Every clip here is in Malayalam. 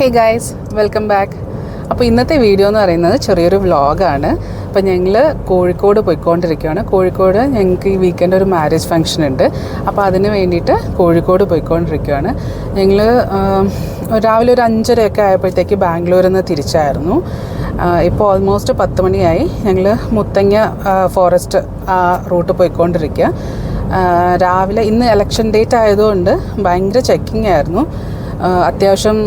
Hey guys, welcome back. അപ്പോൾ ഇന്നത്തെ വീഡിയോ എന്ന് പറയുന്നത് ചെറിയൊരു വ്ളോഗാണ്. അപ്പോൾ ഞങ്ങൾ കോഴിക്കോട് പോയിക്കൊണ്ടിരിക്കുകയാണ്. കോഴിക്കോട് ഞങ്ങൾക്ക് ഈ വീക്കെൻഡ് ഒരു മാരേജ് ഫംഗ്ഷൻ ഉണ്ട്. അപ്പോൾ അതിന് വേണ്ടിയിട്ട് കോഴിക്കോട് പോയിക്കൊണ്ടിരിക്കുകയാണ്. ഞങ്ങൾ രാവിലെ ഒരു 5:30 ആയപ്പോഴത്തേക്ക് ബാംഗ്ലൂരിൽ നിന്ന് തിരിച്ചായിരുന്നു. ഇപ്പോൾ ഓൾമോസ്റ്റ് 10 മണിയായി. ഞങ്ങൾ മുത്തങ്ങ ഫോറസ്റ്റ് ആ റൂട്ട് പോയിക്കൊണ്ടിരിക്കുക. രാവിലെ ഇന്ന് ഇലക്ഷൻ ഡേറ്റ് ആയതുകൊണ്ട് ഭയങ്കര ചെക്കിംഗ് ആയിരുന്നു. അത്യാവശ്യം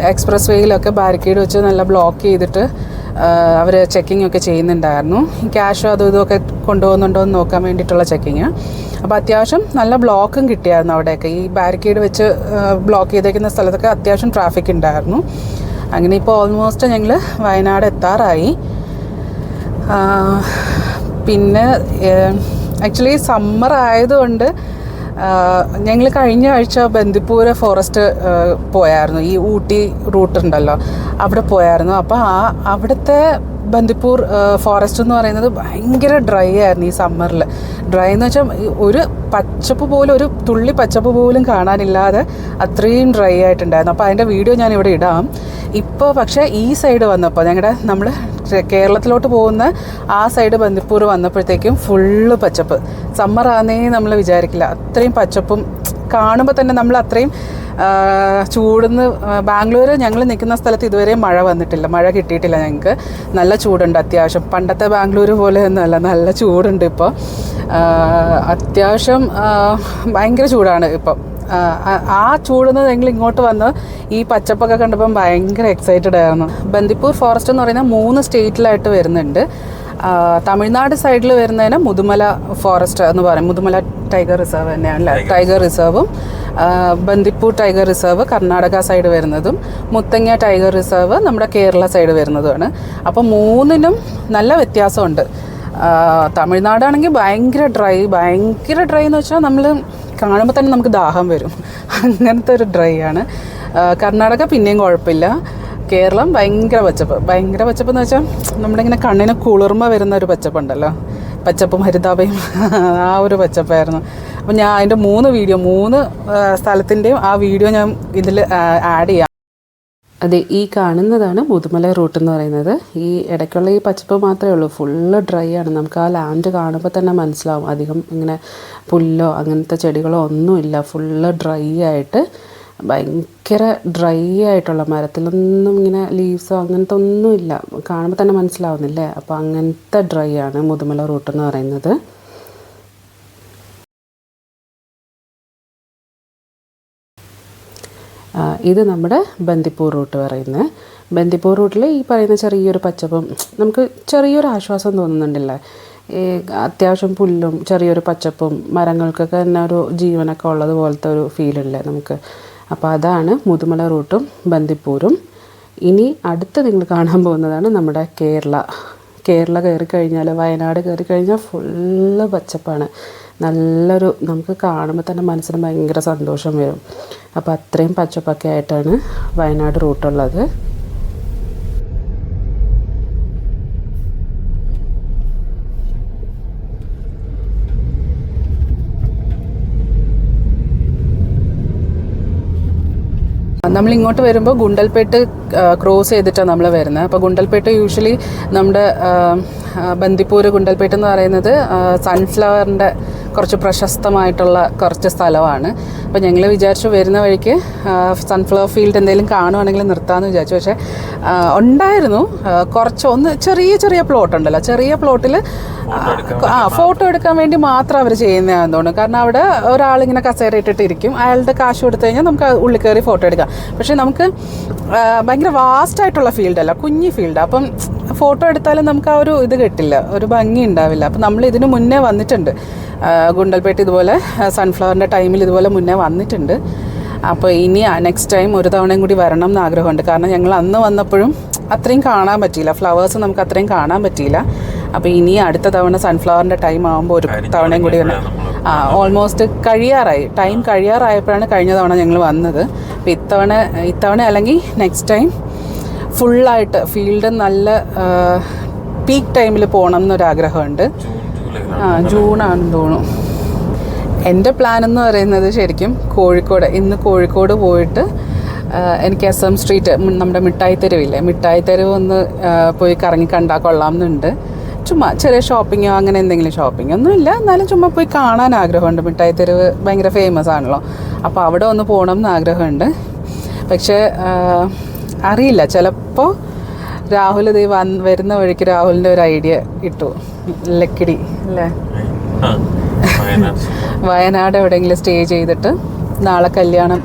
എക്സ്പ്രസ് വേയിലൊക്കെ ബാരിക്കേഡ് വെച്ച് നല്ല ബ്ലോക്ക് ചെയ്തിട്ട് അവർ ചെക്കിംഗ് ഒക്കെ ചെയ്യുന്നുണ്ടായിരുന്നു. ക്യാഷോ അതും ഇതുമൊക്കെ കൊണ്ടുപോകുന്നുണ്ടോ എന്ന് നോക്കാൻ വേണ്ടിയിട്ടുള്ള ചെക്കിങ്. അപ്പോൾ അത്യാവശ്യം നല്ല ബ്ലോക്കും കിട്ടിയായിരുന്നു അവിടെയൊക്കെ. ഈ ബാരിക്കേഡ് വെച്ച് ബ്ലോക്ക് ചെയ്തേക്കുന്ന സ്ഥലത്തൊക്കെ അത്യാവശ്യം ട്രാഫിക് ഉണ്ടായിരുന്നു. അങ്ങനെ ഇപ്പോൾ ഓൾമോസ്റ്റ് ഞങ്ങൾ വയനാട് എത്താറായി. പിന്നെ ആക്ച്വലി സമ്മർ ആയതുകൊണ്ട് ഞങ്ങൾ കഴിഞ്ഞ ആഴ്ച ബന്ദിപ്പൂർ ഫോറസ്റ്റ് പോയായിരുന്നു. ഈ ഊട്ടി റൂട്ടുണ്ടല്ലോ, അവിടെ പോയായിരുന്നു. അപ്പോൾ അവിടുത്തെ ബന്ദിപ്പൂർ ഫോറസ്റ്റ് എന്ന് പറയുന്നത് ഭയങ്കര ഡ്രൈ ആയിരുന്നു ഈ സമ്മറിൽ. ഡ്രൈ എന്ന് വെച്ചാൽ ഒരു പച്ചപ്പ് പോലും, ഒരു തുള്ളി പച്ചപ്പ് പോലും കാണാനില്ലാതെ അത്രയും ഡ്രൈ ആയിട്ടുണ്ടായിരുന്നു. അപ്പോൾ അതിൻ്റെ വീഡിയോ ഞാനിവിടെ ഇടാം. ഇപ്പോൾ പക്ഷേ ഈ സൈഡ് വന്നപ്പോൾ നമ്മൾ കേരളത്തിലോട്ട് പോകുന്ന ആ സൈഡ് ബന്ദിപ്പൂർ വന്നപ്പോഴത്തേക്കും ഫുള്ള് പച്ചപ്പ്. സമ്മറാന്നേ നമ്മൾ വിചാരിക്കില്ല, അത്രയും പച്ചപ്പും കാണുമ്പോൾ തന്നെ നമ്മൾ അത്രയും ചൂടുന്ന്. ബാംഗ്ലൂർ ഞങ്ങൾ നിൽക്കുന്ന സ്ഥലത്ത് ഇതുവരെ മഴ വന്നിട്ടില്ല, മഴ കിട്ടിയിട്ടില്ല ഞങ്ങൾക്ക്. നല്ല ചൂടുണ്ട് അത്യാവശ്യം. പണ്ടത്തെ ബാംഗ്ലൂർ പോലെ ഒന്നുമല്ല, നല്ല ചൂടുണ്ട് ഇപ്പോൾ. അത്യാവശ്യം ഭയങ്കര ചൂടാണ് ഇപ്പം. ആ ചൂടുന്ന് ഞങ്ങൾ ഇങ്ങോട്ട് വന്ന് ഈ പച്ചപ്പൊക്കെ കണ്ടപ്പം ഭയങ്കര എക്സൈറ്റഡ് ആയിരുന്നു. ബന്ദിപ്പൂർ ഫോറസ്റ്റ് എന്ന് പറയുന്നത് 3 സ്റ്റേറ്റിലായിട്ട് വരുന്നുണ്ട്. തമിഴ്നാട് സൈഡിൽ വരുന്നതിന് മുതുമല ഫോറസ്റ്റ് എന്ന് പറയും. മുതുമല ടൈഗർ റിസർവ് തന്നെയാണല്ലേ, ടൈഗർ റിസർവും. Bandipur tiger reserve Karnataka side വരുന്നതും, മുത്തങ്ങ ടൈഗർ റിസർവ് നമ്മുടെ കേരള സൈഡ് വരുന്നതുമാണ്. അപ്പോൾ 3നും നല്ല വ്യത്യാസമുണ്ട്. തമിഴ്നാടാണെങ്കിൽ ഭയങ്കര ഡ്രൈ എന്ന് വെച്ചാൽ നമ്മൾ കാണുമ്പോൾ തന്നെ നമുക്ക് ദാഹം വരും, അങ്ങനത്തെ ഒരു ഡ്രൈ ആണ്. കർണാടക പിന്നെയും കുഴപ്പമില്ല. കേരളം ഭയങ്കര പച്ചപ്പ് എന്ന് വെച്ചാൽ നമ്മുടെ ഇങ്ങനെ കണ്ണിന് കുളിർമ വരുന്ന ഒരു പച്ചപ്പുണ്ടല്ലോ, പച്ചപ്പും ഹരിതാപയും, ആ ഒരു പച്ചപ്പായിരുന്നു. അപ്പോൾ ഞാൻ അതിൻ്റെ 3 സ്ഥലത്തിൻ്റെയും ആ വീഡിയോ ഞാൻ ഇതിൽ ആഡ് ചെയ്യാം. അതെ, ഈ കാണുന്നതാണ് മുതുമല റൂട്ട് എന്ന് പറയുന്നത്. ഈ ഇടയ്ക്കുള്ള ഈ പച്ചപ്പ് മാത്രമേ ഉള്ളൂ, ഫുള്ള് ഡ്രൈ ആണ്. നമുക്ക് ആ ലാൻഡ് കാണുമ്പോൾ തന്നെ മനസ്സിലാവും. അധികം ഇങ്ങനെ പുല്ലോ അങ്ങനത്തെ ചെടികളോ ഒന്നുമില്ല, ഫുള്ള് ഡ്രൈ ആയിട്ട്, ഭയങ്കര ഡ്രൈ ആയിട്ടുള്ള, മരത്തിലൊന്നും ഇങ്ങനെ ലീവ്സോ അങ്ങനത്തെ ഒന്നുമില്ല, കാണുമ്പോൾ തന്നെ മനസ്സിലാവുന്നില്ലേ. അപ്പോൾ അങ്ങനത്തെ ഡ്രൈ ആണ് മുതുമല റൂട്ട് എന്ന് പറയുന്നത്. ഇത് നമ്മുടെ ബന്ദിപ്പൂർ റൂട്ട് പറയുന്നത്. ബന്ദിപ്പൂർ റൂട്ടിൽ ഈ പറയുന്ന ചെറിയൊരു പച്ചപ്പും നമുക്ക് ചെറിയൊരു ആശ്വാസം തോന്നുന്നുണ്ടല്ലേ. അത്യാവശ്യം പുല്ലും ചെറിയൊരു പച്ചപ്പും മരങ്ങൾക്കൊക്കെ തന്നെ ഒരു ജീവനൊക്കെ ഉള്ളത് പോലത്തെ ഒരു ഫീലില്ലേ നമുക്ക്. അപ്പോൾ അതാണ് മുതുമല റൂട്ടും ബന്ദിപ്പൂരും. ഇനി അടുത്ത് നിങ്ങൾ കാണാൻ പോകുന്നതാണ് നമ്മുടെ കേരള കയറി കഴിഞ്ഞാൽ, വയനാട് കയറി കഴിഞ്ഞാൽ ഫുള്ള് പച്ചപ്പാണ്. നല്ലൊരു, നമുക്ക് കാണുമ്പോൾ തന്നെ മനസ്സിന് ഭയങ്കര സന്തോഷം വരും. അപ്പോൾ അത്രയും പച്ചപ്പൊക്കെ ആയിട്ടാണ് വയനാട് റൂട്ടുള്ളത്. നമ്മളിങ്ങോട്ട് വരുമ്പോൾ ഗുണ്ടൽപേട്ട് ക്രോസ് ചെയ്തിട്ടാണ് നമ്മൾ വരുന്നത്. അപ്പോൾ ഗുണ്ടൽപേട്ട് യൂഷ്വലി നമ്മുടെ ബന്ദിപ്പൂർ ഗുണ്ടൽപേട്ട് എന്ന് പറയുന്നത് സൺഫ്ലവറിൻ്റെ കുറച്ച് പ്രശസ്തമായിട്ടുള്ള കുറച്ച് സ്ഥലമാണ്. അപ്പോൾ ഞങ്ങൾ വിചാരിച്ചു വരുന്ന വഴിക്ക് സൺഫ്ലവർ ഫീൽഡ് എന്തെങ്കിലും കാണുവാണെങ്കിൽ നിർത്താമെന്ന് വിചാരിച്ചു. പക്ഷേ ഉണ്ടായിരുന്നു ഒന്ന് ചെറിയ പ്ലോട്ട് ഉണ്ടല്ലോ, ചെറിയ പ്ലോട്ടിൽ ഫോട്ടോ എടുക്കാൻ വേണ്ടി മാത്രം അവർ ചെയ്യുന്നതാണെന്ന് തോന്നുന്നു. കാരണം അവിടെ ഒരാളിങ്ങനെ കസേര ഇട്ടിട്ട് ഇരിക്കും, അയാളുടെ കാശ് കൊടുത്തു കഴിഞ്ഞാൽ നമുക്ക് ഉള്ളിൽ കയറി ഫോട്ടോ എടുക്കാം. പക്ഷേ നമുക്ക് ഭയങ്കര വാസ്റ്റായിട്ടുള്ള ഫീൽഡല്ല, കുഞ്ഞി ഫീൽഡ്. അപ്പം ഫോട്ടോ എടുത്താലും നമുക്ക് ആ ഒരു ഇത് കിട്ടില്ല, ഒരു ഭംഗി ഉണ്ടാവില്ല. അപ്പം നമ്മൾ ഇതിന് മുന്നേ വന്നിട്ടുണ്ട് ഗുണ്ടൽപേട്ട്, ഇതുപോലെ സൺഫ്ലവറിൻ്റെ ടൈമിൽ ഇതുപോലെ മുന്നേ വന്നിട്ടുണ്ട്. അപ്പോൾ ഇനി നെക്സ്റ്റ് ടൈം ഒരു തവണയും കൂടി വരണം എന്ന് ആഗ്രഹമുണ്ട്. കാരണം ഞങ്ങൾ അന്ന് വന്നപ്പോഴും അത്രയും കാണാൻ പറ്റിയില്ല, ഫ്ലവേഴ്സ് നമുക്ക് അത്രയും കാണാൻ പറ്റിയില്ല. അപ്പോൾ ഇനി അടുത്ത തവണ സൺഫ്ലവറിൻ്റെ ടൈം ആകുമ്പോൾ ഒരു തവണയും കൂടി ഓൾമോസ്റ്റ് ടൈം കഴിയാറായപ്പോഴാണ് കഴിഞ്ഞ തവണ ഞങ്ങൾ വന്നത്. അപ്പോൾ ഇത്തവണ അല്ലെങ്കിൽ നെക്സ്റ്റ് ടൈം ഫുള്ളായിട്ട് ഫീൽഡ് നല്ല പീക്ക് ടൈമിൽ പോകണം എന്നൊരാഗ്രഹമുണ്ട്. ജൂണാണെന്ന് തോന്നുന്നു. എൻ്റെ പ്ലാൻ എന്ന് പറയുന്നത് ശരിക്കും ഇന്ന് കോഴിക്കോട് പോയിട്ട് എനിക്ക് SM സ്ട്രീറ്റ് നമ്മുടെ മിഠായി തെരുവില്ലേ, മിഠായി തെരുവ് ഒന്ന് പോയി കറങ്ങി കണ്ടാൽ കൊള്ളാമെന്നുണ്ട്. ചുമ്മാ ചെറിയ ഷോപ്പിങ്ങോ അങ്ങനെ എന്തെങ്കിലും ഷോപ്പിംഗ് ഒന്നുമില്ല, എന്നാലും ചുമ്മാ പോയി കാണാൻ ആഗ്രഹമുണ്ട്. മിഠായി തെരുവ് ഭയങ്കര ഫേമസ് ആണല്ലോ, അപ്പോൾ അവിടെ ഒന്ന് പോകണം എന്ന് ആഗ്രഹമുണ്ട്. പക്ഷേ അറിയില്ല, ചിലപ്പോൾ രാഹുൽ ഇത് വരുന്ന വഴിക്ക് രാഹുലിൻ്റെ ഒരു ഐഡിയ ഇട്ടു, ലക്കിടി അല്ലേ, വയനാട് എവിടെയെങ്കിലും സ്റ്റേ ചെയ്തിട്ട് നാളെ കല്യാണം,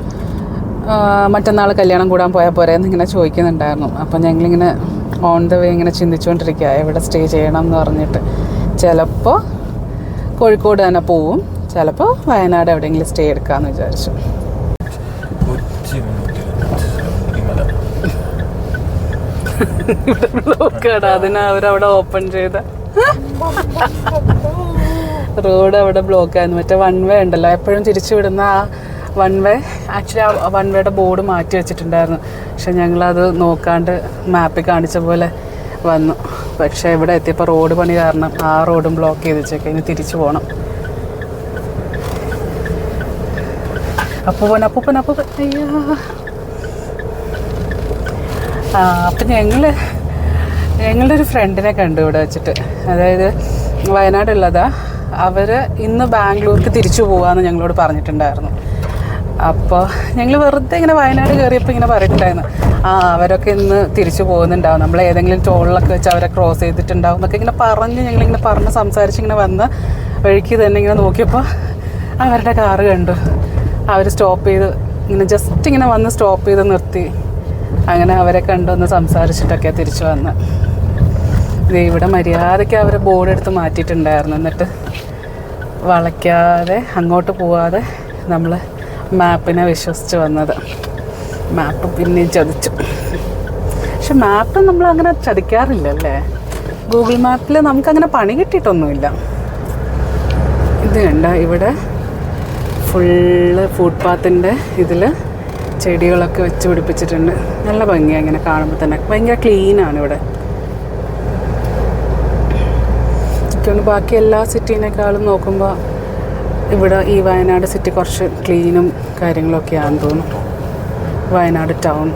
മറ്റന്നാൾ കല്യാണം കൂടാൻ പോയാൽ പോരെ എന്നിങ്ങനെ ചോദിക്കുന്നുണ്ടായിരുന്നു. അപ്പം ഞങ്ങളിങ്ങനെ ഓൺ ദ വേ ഇങ്ങനെ ചിന്തിച്ചുകൊണ്ടിരിക്കുക എവിടെ സ്റ്റേ ചെയ്യണം എന്ന് പറഞ്ഞിട്ട്. ചിലപ്പോൾ കോഴിക്കോട് തന്നെ പോവും, ചിലപ്പോൾ വയനാട് എവിടെയെങ്കിലും സ്റ്റേ എടുക്കാമെന്ന് വിചാരിച്ചു. അതിന് അവരവിടെ ഓപ്പൺ ചെയ്ത റോഡ് അവിടെ ബ്ലോക്ക് ആയിരുന്നു. മറ്റേ 1 വേ ഉണ്ടല്ലോ, എപ്പോഴും തിരിച്ചു വിടുന്ന ആ 1 വേ, ആക്ച്വലി ആ 1 വേയുടെ ബോർഡ് മാറ്റി വെച്ചിട്ടുണ്ടായിരുന്നു. പക്ഷെ ഞങ്ങളത് നോക്കാണ്ട് മാപ്പിൽ കാണിച്ച പോലെ വന്നു. പക്ഷേ ഇവിടെ എത്തിയപ്പോൾ റോഡ് പണി കാരണം ആ റോഡും ബ്ലോക്ക് ചെയ്ത് വെച്ചേക്കാം, ഇനി തിരിച്ചു പോകണം. അപ്പൂപ്പൻ അയ്യോ. അപ്പം ഞങ്ങളുടെ ഒരു ഫ്രണ്ടിനെ കണ്ടു ഇവിടെ വെച്ചിട്ട്, അതായത് വയനാടുള്ളതാ. അവർ ഇന്ന് ബാംഗ്ലൂർക്ക് തിരിച്ചു പോകാമെന്ന് ഞങ്ങളോട് പറഞ്ഞിട്ടുണ്ടായിരുന്നു. അപ്പോൾ ഞങ്ങൾ വെറുതെ ഇങ്ങനെ വയനാട് കയറിയപ്പോൾ ഇങ്ങനെ പറഞ്ഞിട്ടുണ്ടായിരുന്നു, അവരൊക്കെ ഇന്ന് തിരിച്ചു പോകുന്നുണ്ടാവും, നമ്മൾ ഏതെങ്കിലും ടോളിലൊക്കെ വെച്ച് അവരെ ക്രോസ് ചെയ്തിട്ടുണ്ടാവും എന്നൊക്കെ ഇങ്ങനെ ഞങ്ങളിങ്ങനെ സംസാരിച്ച് ഇങ്ങനെ വന്ന വഴിക്ക് തന്നെ ഇങ്ങനെ നോക്കിയപ്പോൾ അവരുടെ കാറ് കണ്ടു. അവർ സ്റ്റോപ്പ് ചെയ്ത് ഇങ്ങനെ ജസ്റ്റ് ഇങ്ങനെ വന്ന് സ്റ്റോപ്പ് ചെയ്ത് നിർത്തി. അങ്ങനെ അവരെ കണ്ടൊന്ന് സംസാരിച്ചിട്ടൊക്കെ തിരിച്ചു വന്ന്. ഇവിടെ മര്യാദയ്ക്ക് അവർ ബോർഡ് എടുത്ത് മാറ്റിയിട്ടുണ്ടായിരുന്നു. എന്നിട്ട് വളയ്ക്കാതെ അങ്ങോട്ട് പോവാതെ നമ്മൾ മാപ്പിനെ വിശ്വസിച്ച് വന്നത്. മാപ്പ് പിന്നെയും ചതിച്ചു. പക്ഷെ മാപ്പ് നമ്മൾ അങ്ങനെ ചതിക്കാറില്ലല്ലേ, ഗൂഗിൾ മാപ്പിൽ നമുക്കങ്ങനെ പണി കിട്ടിയിട്ടൊന്നുമില്ല. ഇത് കണ്ട, ഇവിടെ ഫുള്ള് ഫുട്പാത്തിൻ്റെ ഇതിൽ ചെടികളൊക്കെ വെച്ച് പിടിപ്പിച്ചിട്ടുണ്ട്. നല്ല ഭംഗിയാണ് ഇങ്ങനെ കാണുമ്പോൾ തന്നെ, ഭയങ്കര ക്ലീനാണ് ഇവിടെ. എനിക്കൊന്ന് ബാക്കി എല്ലാ സിറ്റീനേക്കാളും നോക്കുമ്പോൾ ഇവിടെ ഈ വയനാട് സിറ്റി കുറച്ച് ക്ലീനും കാര്യങ്ങളൊക്കെയാണെന്ന് തോന്നുന്നു, വയനാട് ടൗൺ.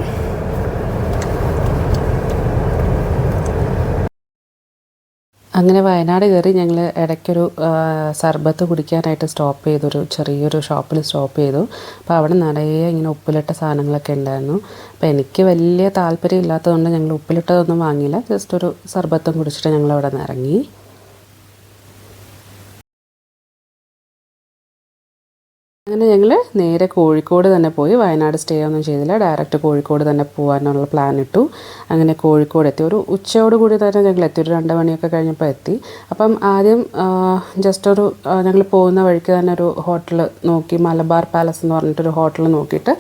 അങ്ങനെ വയനാട് കയറി ഞങ്ങൾ ഇടയ്ക്കൊരു സർബത്ത് കുടിക്കാനായിട്ട് സ്റ്റോപ്പ് ചെയ്തു, ചെറിയൊരു ഷോപ്പിൽ സ്റ്റോപ്പ് ചെയ്തു. അപ്പോൾ അവിടെ നിറയെ ഇങ്ങനെ ഉപ്പിലിട്ട സാധനങ്ങളൊക്കെ ഉണ്ടായിരുന്നു. അപ്പോൾ എനിക്ക് വലിയ താല്പര്യം ഇല്ലാത്തതുകൊണ്ട് ഞങ്ങൾ ഉപ്പിലിട്ടതൊന്നും വാങ്ങിയില്ല, ജസ്റ്റ് ഒരു സർബത്തും കുടിച്ചിട്ട് ഞങ്ങൾ അവിടെ നിന്ന് ഇറങ്ങി. അങ്ങനെ ഞങ്ങൾ നേരെ കോഴിക്കോട് തന്നെ പോയി. വയനാട് സ്റ്റേ ഒന്നും ചെയ്തില്ല, ഡയറക്റ്റ് കോഴിക്കോട് തന്നെ പോകാനുള്ള പ്ലാൻ ഇട്ടു. അങ്ങനെ കോഴിക്കോട് എത്തി. ഒരു ഉച്ചയോടുകൂടി തന്നെ ഞങ്ങൾ എത്തി, ഒരു 2 മണിയൊക്കെ കഴിഞ്ഞപ്പോൾ എത്തി. അപ്പം ആദ്യം ജസ്റ്റ് ഞങ്ങൾ പോകുന്ന വഴിക്ക് തന്നെ ഒരു ഹോട്ടൽ നോക്കി, മലബാർ പാലസ് എന്ന് പറഞ്ഞിട്ടൊരു ഹോട്ടൽ നോക്കിയിട്ട്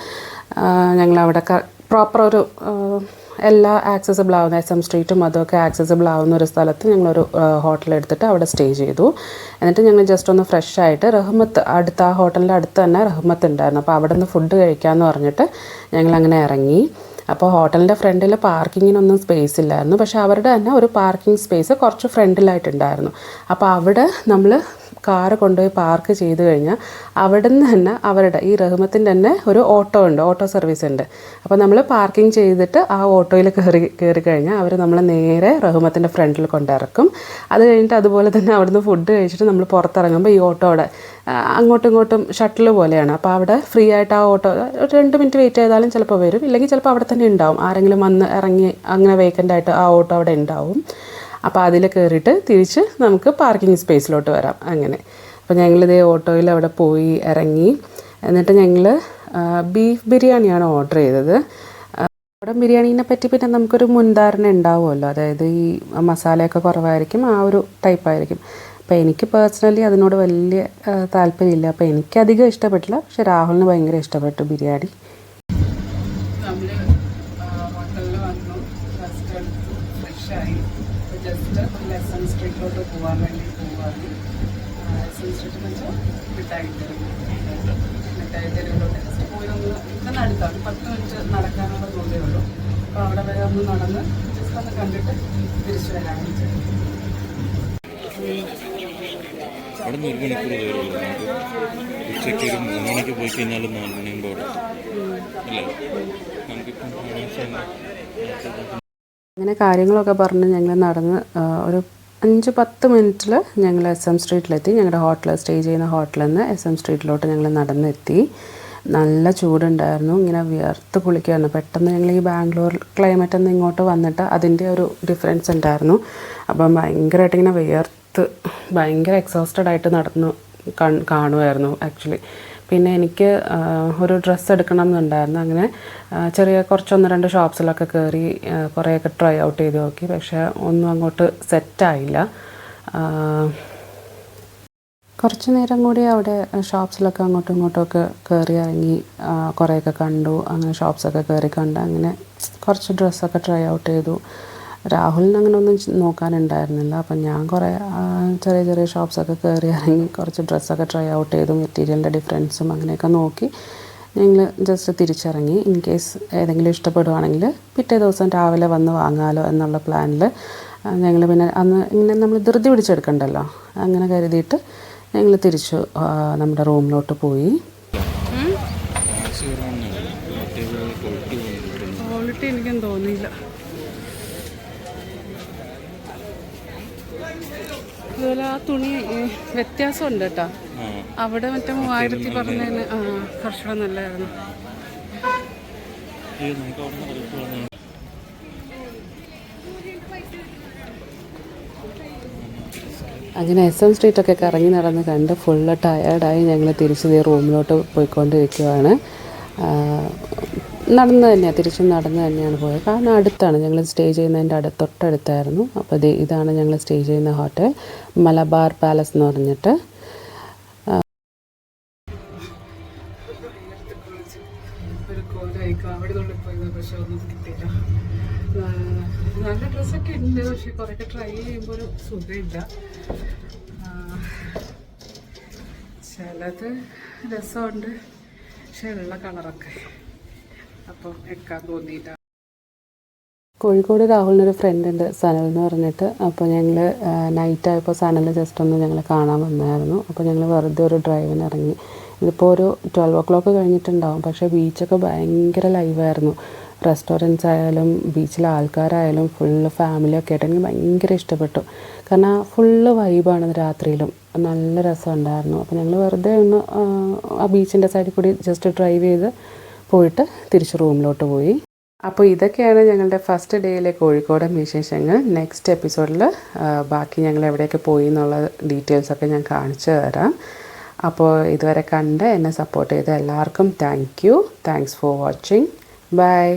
ഞങ്ങളവിടെ പ്രോപ്പർ ഒരു എല്ലാ ആക്സസിബിൾ ആവുന്ന SM സ്ട്രീറ്റും അതൊക്കെ ആക്സസിബിൾ ആവുന്ന ഒരു സ്ഥലത്ത് ഞങ്ങളൊരു ഹോട്ടൽ എടുത്തിട്ട് അവിടെ സ്റ്റേ ചെയ്തു. എന്നിട്ട് ഞങ്ങൾ ജസ്റ്റ് ഒന്ന് ഫ്രഷ് ആയിട്ട് റഹ്മത്ത്, ആ ഹോട്ടലിൻ്റെ അടുത്ത് തന്നെ റഹ്മത്ത് ഉണ്ടായിരുന്നു. അപ്പോൾ അവിടെ നിന്ന് ഫുഡ് കഴിക്കാമെന്ന് പറഞ്ഞിട്ട് ഞങ്ങളങ്ങനെ ഇറങ്ങി. അപ്പോൾ ഹോട്ടലിൻ്റെ ഫ്രണ്ടിൽ പാർക്കിങ്ങിനൊന്നും സ്പേസ് ഇല്ലായിരുന്നു, പക്ഷേ അവരുടെ തന്നെ ഒരു പാർക്കിംഗ് സ്പേസ് കുറച്ച് ഫ്രണ്ടിലായിട്ടുണ്ടായിരുന്നു. അപ്പോൾ അവിടെ നമ്മൾ കാറ് കൊണ്ടുപോയി പാർക്ക് ചെയ്ത് കഴിഞ്ഞാൽ അവിടെ നിന്ന് തന്നെ അവരുടെ ഈ റഹ്മത്തിൻ്റെ തന്നെ ഒരു ഓട്ടോ സർവീസ് ഉണ്ട്. അപ്പോൾ നമ്മൾ പാർക്കിംഗ് ചെയ്തിട്ട് ആ ഓട്ടോയിൽ കയറി കഴിഞ്ഞാൽ അവർ നമ്മളെ നേരെ റഹ്മത്തിൻ്റെ ഫ്രണ്ടിൽ കൊണ്ടിറക്കും. അത് കഴിഞ്ഞിട്ട് അതുപോലെ തന്നെ അവിടുന്ന് ഫുഡ് കഴിച്ചിട്ട് നമ്മൾ പുറത്തിറങ്ങുമ്പോൾ ഈ ഓട്ടോ അവിടെ അങ്ങോട്ടും ഇങ്ങോട്ടും ഷട്ടിൽ പോലെയാണ്. അപ്പോൾ അവിടെ ഫ്രീ ആയിട്ട് ആ ഓട്ടോ 2 മിനിറ്റ് വെയിറ്റ് ചെയ്താലും ചിലപ്പോൾ വരും, ഇല്ലെങ്കിൽ ചിലപ്പോൾ അവിടെ തന്നെ ഉണ്ടാവും, ആരെങ്കിലും വന്ന് ഇറങ്ങി അങ്ങനെ വേക്കൻ്റ് ആയിട്ട് ആ ഓട്ടോ അവിടെ ഉണ്ടാവും. അപ്പോൾ അതിൽ കയറിയിട്ട് തിരിച്ച് നമുക്ക് പാർക്കിംഗ് സ്പേസിലോട്ട് വരാം അങ്ങനെ. അപ്പോൾ ഞങ്ങളിതേ ഓട്ടോയിൽ അവിടെ പോയി ഇറങ്ങി. എന്നിട്ട് ഞങ്ങൾ ബീഫ് ബിരിയാണിയാണ് ഓർഡർ ചെയ്തത്. നാടൻ ബിരിയാണീനെ പറ്റി പിന്നെ നമുക്കൊരു മുൻധാരണ ഉണ്ടാവുമല്ലോ, അതായത് ഈ മസാലയൊക്കെ കുറവായിരിക്കും, ആ ഒരു ടൈപ്പായിരിക്കും. അപ്പോൾ എനിക്ക് പേഴ്സണലി അതിനോട് വലിയ താല്പര്യമില്ല, അപ്പോൾ എനിക്കധികം ഇഷ്ടപ്പെട്ടില്ല. പക്ഷെ രാഹുലിന് ഭയങ്കര ഇഷ്ടപ്പെട്ടു ബിരിയാണി. നമ്മൾ ഹോട്ടലിൽ വന്നു, റെസ്റ്റ് എടുത്തു, ഫ്രഷായി. ജസ്റ്റ് SM സ്ട്രീറ്റിലോട്ട് പോകാൻ വേണ്ടി പോവുകയാണ്. SM സ്ട്രീറ്റ് എന്ന് വെച്ചാൽ മിഠായി തെരുവിലോട്ട് ജസ്റ്റ് പോയി ഇതൊന്ന് അടുത്താണ്, 10 മിനിറ്റ് നടക്കാനുള്ള ദൂരമേ ഉള്ളൂ. അപ്പോൾ അവിടെ വരെ ഒന്ന് നടന്ന് ജസ്റ്റ് ഒന്ന് കണ്ടിട്ട് തിരിച്ചു വരാൻ വെച്ചിട്ട്. അവിടെ നിന്ന് 1 മണിക്കൂർ കയറുള്ളൂ. ഉച്ചയ്ക്ക് ഒരു 3 മണിക്ക് പോയി കഴിഞ്ഞാൽ 4 മണിയാകുമ്പോൾ അവിടെ അല്ലേ? അങ്ങനെ കാര്യങ്ങളൊക്കെ പറഞ്ഞ് ഞങ്ങൾ നടന്ന് ഒരു 5-10 മിനിറ്റിൽ ഞങ്ങൾ SM സ്ട്രീറ്റിലെത്തി. ഞങ്ങളുടെ ഹോട്ടൽ, സ്റ്റേ ചെയ്യുന്ന ഹോട്ടലിൽ നിന്ന് SM സ്ട്രീറ്റിലോട്ട് ഞങ്ങൾ നടന്നെത്തി. നല്ല ചൂടുണ്ടായിരുന്നു, ഇങ്ങനെ വിയർത്ത് കുളിക്കുമായിരുന്നു. പെട്ടെന്ന് ഞങ്ങൾ ഈ ബാംഗ്ലൂർ ക്ലൈമറ്റിൽ നിന്ന് ഇങ്ങോട്ട് വന്നിട്ട് അതിൻ്റെ ഒരു ഡിഫറൻസ് ഉണ്ടായിരുന്നു. അപ്പം ഭയങ്കരമായിട്ട് ഇങ്ങനെ വിയർത്ത് ഭയങ്കര എക്സോസ്റ്റഡ് ആയിട്ട് നടന്നു കാണുമായിരുന്നു ആക്ച്വലി. പിന്നെ എനിക്ക് ഒരു ഡ്രസ്സ് എടുക്കണം എന്നുണ്ടായിരുന്നു. അങ്ങനെ ചെറിയ കുറച്ച് 1-2 ഷോപ്സിലൊക്കെ കയറി കുറേയൊക്കെ ട്രൈ ഔട്ട് ചെയ്ത് നോക്കി. പക്ഷേ ഒന്നും അങ്ങോട്ട് സെറ്റായില്ല. കുറച്ച് നേരം കൂടി അവിടെ ഷോപ്സിലൊക്കെ അങ്ങോട്ടും ഇങ്ങോട്ടുമൊക്കെ കയറി ഇറങ്ങി കുറേയൊക്കെ കണ്ടു. അങ്ങനെ ഷോപ്സൊക്കെ കയറി കണ്ട് അങ്ങനെ കുറച്ച് ഡ്രസ്സൊക്കെ ട്രൈ ഔട്ട് ചെയ്തു. രാഹുലിന് അങ്ങനെ ഒന്നും നോക്കാനുണ്ടായിരുന്നില്ല. അപ്പം ഞാൻ കുറേ ചെറിയ ചെറിയ ഷോപ്സൊക്കെ കയറി ഇറങ്ങി കുറച്ച് ഡ്രസ്സൊക്കെ ട്രൈ ഔട്ട് ചെയ്തു. മെറ്റീരിയലിൻ്റെ ഡിഫറൻസും അങ്ങനെയൊക്കെ നോക്കി ഞങ്ങൾ ജസ്റ്റ് തിരിച്ചിറങ്ങി. ഇൻ കേസ് ഏതെങ്കിലും ഇഷ്ടപ്പെടുവാണെങ്കിൽ പിറ്റേ ദിവസം രാവിലെ വന്ന് വാങ്ങാമല്ലോ എന്നുള്ള പ്ലാനിൽ ഞങ്ങൾ പിന്നെ അന്ന് ഇങ്ങനെ നമ്മൾ ധൃതി പിടിച്ചെടുക്കണ്ടല്ലോ അങ്ങനെ കരുതിയിട്ട് ഞങ്ങൾ തിരിച്ചു നമ്മുടെ റൂമിലോട്ട് പോയി. ക്വാളിറ്റി എനിക്കും തോന്നിയില്ല. അതുപോലെ ആ തുണി വ്യത്യാസമുണ്ട് കേട്ടോ. അവിടെ മറ്റേ 3000 പറഞ്ഞതിന് കുറച്ചുകൂടെ നല്ലതായിരുന്നു. അങ്ങനെ SM സ്ട്രീറ്റൊക്കെ കറങ്ങി നടന്ന് കണ്ട് ഫുള്ള് ടയേർഡായി ഞങ്ങൾ തിരിച്ച് റൂമിലോട്ട് പോയിക്കൊണ്ടിരിക്കുകയാണ്. തിരിച്ചും നടന്ന് തന്നെയാണ് പോയത്. കാരണം അടുത്താണ്, ഞങ്ങൾ സ്റ്റേ ചെയ്യുന്നതിൻ്റെ തൊട്ടടുത്തായിരുന്നു. അപ്പോൾ ഇതാണ് ഞങ്ങൾ സ്റ്റേ ചെയ്യുന്ന ഹോട്ടൽ, മലബാർ പാലസ് എന്ന് പറഞ്ഞിട്ട്. നല്ല ഡ്രസ്സൊക്കെ ഉണ്ട്, പക്ഷെ കുറേയൊക്കെ ട്രൈ ചെയ്യുമ്പോൾ ഒരു സുഖമില്ല. ചിലത് രസമുണ്ട്, പക്ഷെ ഉള്ള കളറൊക്കെ അപ്പോൾ എടുക്കാൻ തോന്നിയില്ല. കോഴിക്കോട് രാഹുലിനൊരു ഫ്രണ്ട് ഉണ്ട്, സനൽ എന്ന് പറഞ്ഞിട്ട്. അപ്പോൾ ഞങ്ങൾ നൈറ്റായപ്പോൾ സനൽ ജസ്റ്റ് ഒന്ന് ഞങ്ങൾ കാണാൻ വന്നായിരുന്നു. അപ്പോൾ ഞങ്ങൾ വെറുതെ ഒരു ഡ്രൈവിന് ഇറങ്ങി. ഇതിപ്പോൾ ഒരു 12 o'clock കഴിഞ്ഞിട്ടുണ്ടാവും. പക്ഷേ ബീച്ചൊക്കെ ഭയങ്കര ലൈവായിരുന്നു. റെസ്റ്റോറൻറ്റ്സ് ആയാലും ബീച്ചിലെ ആൾക്കാരായാലും ഫുള്ള് ഫാമിലിയൊക്കെ ആയിട്ട് എനിക്ക് ഭയങ്കര ഇഷ്ടപ്പെട്ടു. കാരണം ഫുള്ള് വൈബാണ് രാത്രിയിലും, നല്ല രസമുണ്ടായിരുന്നു. അപ്പോൾ ഞങ്ങൾ വെറുതെ ഒന്ന് ആ ബീച്ചിൻ്റെ സൈഡിൽ കൂടി ജസ്റ്റ് ഡ്രൈവ് ചെയ്ത് പോയിട്ട് തിരിച്ച് റൂമിലോട്ട് പോയി. അപ്പോൾ ഇതൊക്കെയാണ് ഞങ്ങളുടെ ഫസ്റ്റ് ഡേയിലെ കോഴിക്കോടൻ വിശേഷങ്ങൾ. നെക്സ്റ്റ് എപ്പിസോഡിൽ ബാക്കി ഞങ്ങൾ എവിടെയൊക്കെ പോയി എന്നുള്ള ഡീറ്റെയിൽസൊക്കെ ഞാൻ കാണിച്ചു തരാം. അപ്പോൾ ഇതുവരെ കണ്ട് എന്നെ സപ്പോർട്ട് ചെയ്ത എല്ലാവർക്കും താങ്ക്സ് ഫോർ വാച്ചിങ്. ബൈ.